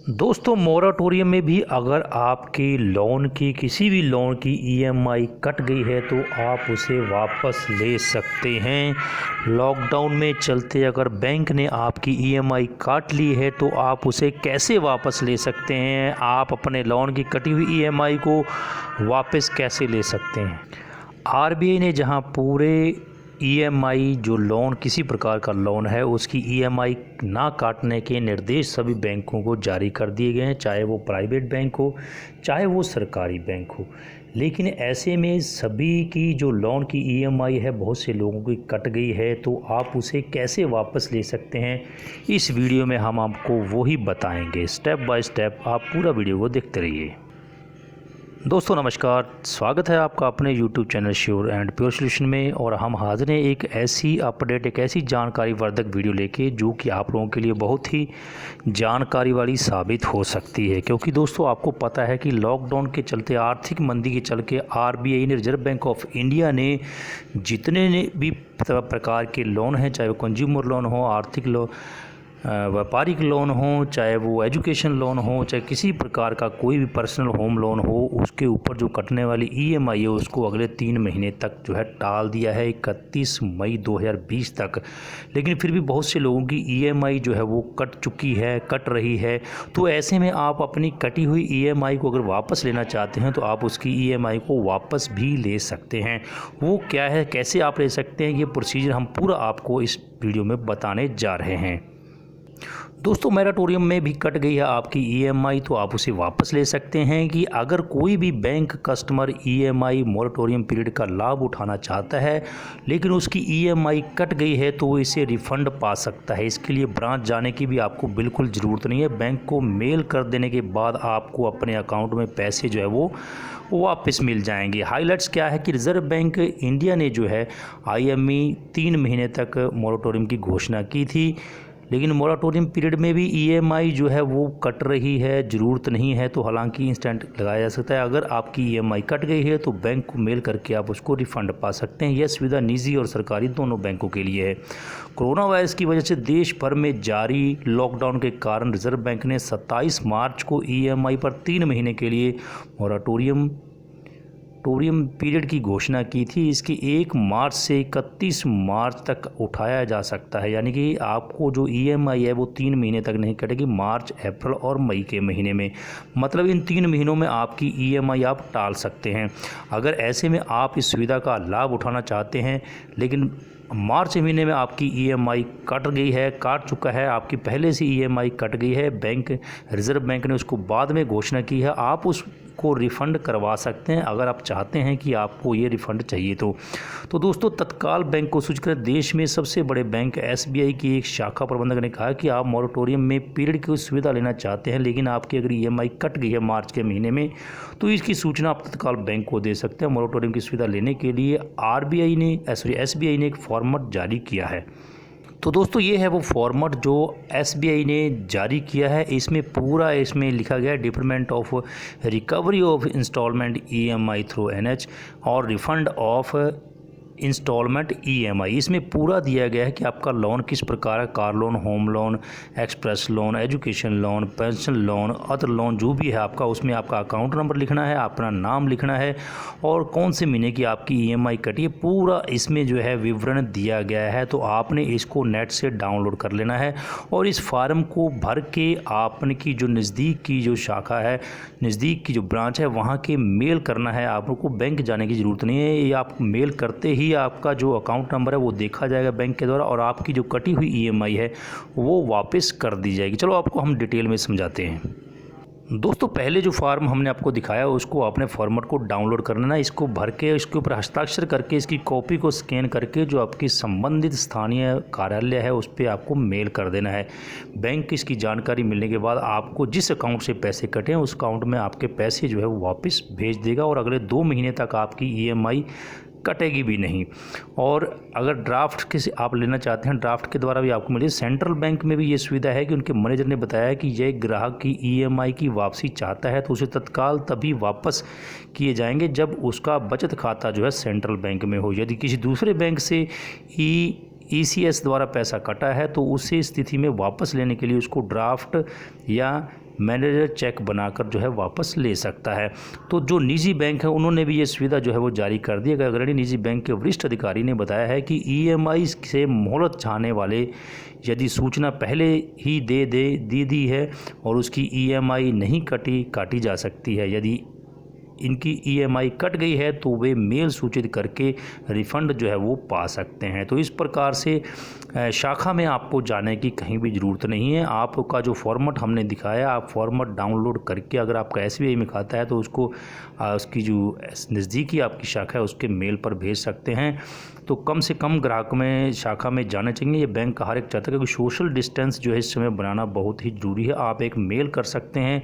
दोस्तों मोराटोरियम में भी अगर आपकी लोन की किसी भी लोन की ईएमआई कट गई है तो आप उसे वापस ले सकते हैं। लॉकडाउन में चलते अगर बैंक ने आपकी ईएमआई काट ली है तो आप उसे कैसे वापस ले सकते हैं, आप अपने लोन की कटी हुई ईएमआई को वापस कैसे ले सकते हैं। आरबीआई ने जहां पूरे ईएमआई जो लोन किसी प्रकार का लोन है उसकी ईएमआई ना काटने के निर्देश सभी बैंकों को जारी कर दिए गए हैं, चाहे वो प्राइवेट बैंक हो चाहे वो सरकारी बैंक हो। लेकिन ऐसे में सभी की जो लोन की ईएमआई है बहुत से लोगों की कट गई है तो आप उसे कैसे वापस ले सकते हैं, इस वीडियो में हम आपको वही बताएंगे। स्टेप बाय स्टेप आप पूरा वीडियो को देखते रहिए। दोस्तों नमस्कार, स्वागत है आपका अपने YouTube channel sure and pure solution में। और हम हाजिर हैं एक ऐसी अपडेट, एक ऐसी जानकारी वर्धक वीडियो लेके जो कि आप लोगों के लिए बहुत ही जानकारी वाली साबित हो सकती है। क्योंकि दोस्तों आपको पता है कि लॉकडाउन के चलते, आर्थिक मंदी के चल के आरबीआई ने, रिजर्व बैंक ऑफ इंडिया ने जितने भी प्रकार के लोन हैं, चाहे वो कंज्यूमर लोन हो, आर्थिक लोन, व्यापारिक लोन हो, चाहे वो एजुकेशन लोन हो, चाहे किसी प्रकार का कोई भी पर्सनल होम लोन हो, उसके ऊपर जो कटने वाली ईएमआई है उसको अगले 3 महीने तक जो है टाल दिया है, 31 मई 2020 तक। लेकिन फिर भी बहुत से लोगों की ईएमआई जो है वो कट चुकी है, कट रही है। तो ऐसे में आप अपनी कटी हुई ईएमआई को अगर वापस लेना चाहते हैं तो आप उसकी ईएमआई को वापस भी ले सकते हैं। वो क्या है, कैसे आप ले सकते हैं, ये प्रोसीजर हम पूरा आपको इस वीडियो में बताने जा रहे हैं। दोस्तों मोराटोरियम में भी कट गई है आपकी ईएमआई तो आप उसे वापस ले सकते हैं। कि अगर कोई भी bank customer EMI moratorium period का लाभ उठाना चाहता है लेकिन उसकी ईएमआई कट गई है तो वो इसे रिफ़ंड पा सकता है। इसके लिए ब्रांच जाने की भी आपको बिल्कुल ज़रूरत नहीं है। बैंक को मेल कर देने के बाद आपको अपने अकाउंट में पैसे जो है वो वापस मिल जाएंगे। हाइलाइट्स क्या है कि रिज़र्व बैंक इंडिया ने जो है आईएमई 3 महीने तक मोराटोरियम की घोषणा की थी, लेकिन मोराटोरियम पीरियड में भी ईएमआई जो है वो कट रही है। ज़रूरत नहीं है तो हालांकि इंस्टेंट लगाया जा सकता है। अगर आपकी ईएमआई कट गई है तो बैंक को मेल करके आप उसको रिफ़ंड पा सकते हैं। यह सुविधा निजी और सरकारी दोनों बैंकों के लिए है। कोरोना वायरस की वजह से देश भर में जारी लॉकडाउन के कारण रिजर्व बैंक ने 27 मार्च को ईएमआई पर 3 महीने के लिए मोराटोरियम पीरियड की घोषणा की थी। इसकी 1 मार्च से 31 मार्च तक उठाया जा सकता है। यानी कि आपको जो ईएमआई है वो 3 महीने तक नहीं कटेगी, मार्च, अप्रैल और मई के महीने में। मतलब इन 3 महीनों में आपकी ईएमआई आप टाल सकते हैं। अगर ऐसे में आप इस सुविधा का लाभ उठाना चाहते हैं लेकिन मार्च महीने में आपकी ईएमआई कट गई है, काट चुका है, आपकी पहले से ईएमआई कट गई है, रिजर्व बैंक ने उसको बाद में घोषणा की है, आप उसको रिफ़ंड करवा सकते हैं अगर आप चाहते हैं कि आपको ये रिफ़ंड चाहिए तो दोस्तों तत्काल बैंक को सूचित करें। देश में सबसे बड़े बैंक एसबीआई की एक शाखा प्रबंधक ने कहा कि आप मोराटोरियम में पीरियड की सुविधा लेना चाहते हैं लेकिन आपकी अगर ईएमआई कट गई है मार्च के महीने में तो इसकी सूचना आप तत्काल बैंक को दे सकते हैं। मोराटोरियम की सुविधा लेने के लिए एसबीआई ने एक फॉर्मेट जारी किया है। तो दोस्तों ये है वो फॉर्मेट जो एसबीआई ने जारी किया है। इसमें लिखा गया है department of recovery of installment EMI through NH और रिफंड ऑफ इंस्टॉलमेंट ईएमआई। इसमें पूरा दिया गया है कि आपका लोन किस प्रकार है, car loan, home loan, express loan, education loan, pension loan, other loan जो भी है आपका, उसमें आपका अकाउंट नंबर लिखना है, अपना नाम लिखना है और कौन से महीने की आपकी ईएमआई कटी है, पूरा इसमें जो है विवरण दिया गया है। तो आपने इसको नेट से डाउनलोड कर लेना है और इस फार्म को भर के आपने की जो नज़दीक की जो शाखा है, नज़दीक की जो ब्रांच है वहाँ के मेल करना है। आपको बैंक जाने की ज़रूरत नहीं है। ये आप मेल करते ही आपका जो अकाउंट नंबर है वो देखा जाएगा बैंक के द्वारा और आपकी जो कटी हुई ईएमआई है वो वापस कर दी जाएगी। चलो आपको हम डिटेल में समझाते हैं। दोस्तों पहले जो फार्म हमने आपको दिखाया उसको आपने फॉर्मेट को डाउनलोड करना है। इसको भर के इसके ऊपर हस्ताक्षर करके इसकी कॉपी को स्कैन करके जो आपकी संबंधित स्थानीय कार्यालय है उस पर आपको मेल कर देना है। बैंक की इसकी जानकारी मिलने के बाद आपको जिस अकाउंट से पैसे कटे हैं उस अकाउंट में आपके पैसे जो है वो वापस भेज देगा और अगले 2 महीने तक आपकी ईएमआई कटेगी भी नहीं। और अगर ड्राफ्ट किसी आप लेना चाहते हैं, ड्राफ्ट के द्वारा भी आपको मिलेगी। सेंट्रल बैंक में भी ये सुविधा है कि उनके मैनेजर ने बताया कि यह ग्राहक की ईएमआई की वापसी चाहता है तो उसे तत्काल तभी वापस किए जाएंगे जब उसका बचत खाता जो है सेंट्रल बैंक में हो। यदि किसी दूसरे बैंक से ईसीएस द्वारा पैसा कटा है तो उसी स्थिति में वापस लेने के लिए उसको ड्राफ्ट या मैनेजर चेक बनाकर जो है वापस ले सकता है। तो जो निजी बैंक है उन्होंने भी ये सुविधा जो है वो जारी कर दी है। अग्रणी निजी बैंक के वरिष्ठ अधिकारी ने बताया है कि EMI से मोहलत चाहने वाले यदि सूचना पहले ही दी दी है और उसकी EMI नहीं काटी जा सकती है। यदि इनकी EMI कट गई है तो वे मेल सूचित करके रिफ़ंड जो है वो पा सकते हैं। तो इस प्रकार से शाखा में आपको जाने की कहीं भी ज़रूरत नहीं है। आपका जो फॉर्मेट हमने दिखाया, आप फॉर्मेट डाउनलोड करके अगर आपका SBI में खाता है तो उसको उसकी जो नज़दीकी आपकी शाखा है उसके मेल पर भेज सकते हैं। तो कम से कम ग्राहक में शाखा में जाना चाहिए। ये बैंक का हर एक चाहता है, क्योंकि सोशल डिस्टेंस जो है इस समय बनाना बहुत ही ज़रूरी है। आप एक मेल कर सकते हैं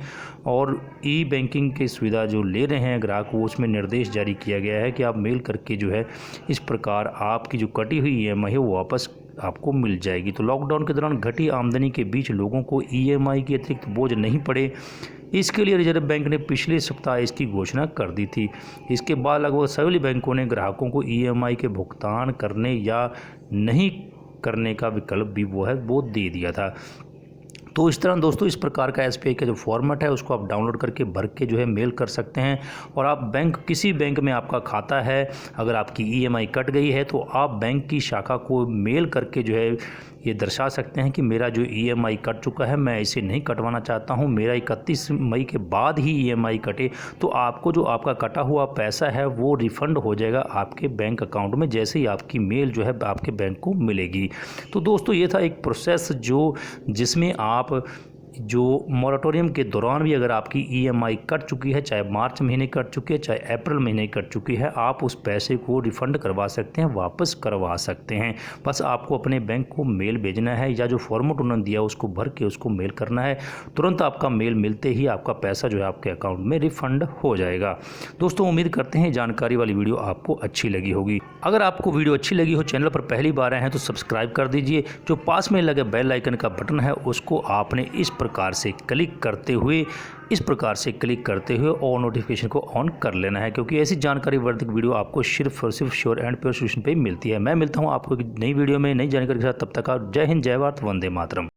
और ई-बैंकिंग की सुविधा जो ले रहे हैं ग्राहक, वो उसमें निर्देश जारी किया गया है कि आप मेल करके जो है इस प्रकार आपकी जो कटी हुई EMI है वो वापस आपको मिल जाएगी। तो लॉकडाउन के दौरान घटी आमदनी के बीच लोगों को EMI की अतिरिक्त बोझ नहीं पड़े, इसके लिए रिजर्व बैंक ने पिछले सप्ताह इसकी घोषणा कर दी थी। इसके बाद लगभग सभी बैंकों ने ग्राहकों को EMI के भुगतान करने या नहीं करने का विकल्प भी वो दे दिया था। तो इस तरह दोस्तों इस प्रकार का SBI का जो फॉर्मेट है उसको आप डाउनलोड करके भर के जो है मेल कर सकते हैं। और आप किसी बैंक में आपका खाता है, अगर आपकी EMI कट गई है तो आप बैंक की शाखा को मेल करके जो है ये दर्शा सकते हैं कि मेरा जो EMI कट चुका है, मैं इसे नहीं कटवाना चाहता हूं, मेरा 31 मई के बाद ही EMI कटे। तो आपको जो आपका कटा हुआ पैसा है वो रिफ़ंड हो जाएगा आपके बैंक अकाउंट में, जैसे ही आपकी मेल जो है आपके बैंक को मिलेगी। तो दोस्तों ये था एक प्रोसेस जिसमें आप जो मॉरेटोरियम के दौरान भी अगर आपकी EMI कट चुकी है, चाहे मार्च महीने कट चुकी है, चाहे अप्रैल महीने कट चुकी है, आप उस पैसे को रिफ़ंड करवा सकते हैं, वापस करवा सकते हैं। बस आपको अपने बैंक को मेल भेजना है या जो फॉर्मेट उन्होंने दिया उसको भर के उसको मेल करना है। तुरंत आपका मेल मिलते ही आपका पैसा जो है आपके अकाउंट में रिफ़ंड हो जाएगा। दोस्तों उम्मीद करते हैं जानकारी वाली वीडियो आपको अच्छी लगी होगी। अगर आपको वीडियो अच्छी लगी हो, चैनल पर पहली बार आए हैं तो सब्सक्राइब कर दीजिए। जो पास में लगे बेल आइकन का बटन है उसको आपने इस प्रकार से क्लिक करते हुए और नोटिफिकेशन को ऑन कर लेना है, क्योंकि ऐसी जानकारी वर्धक वीडियो आपको सिर्फ और सिर्फ श्योर एंड प्योर सॉल्यूशन पे मिलती है। मैं मिलता हूं आपको एक नई वीडियो में नई जानकारी के साथ। तब तक आप जय हिंद, जय भारत, वंदे मातरम।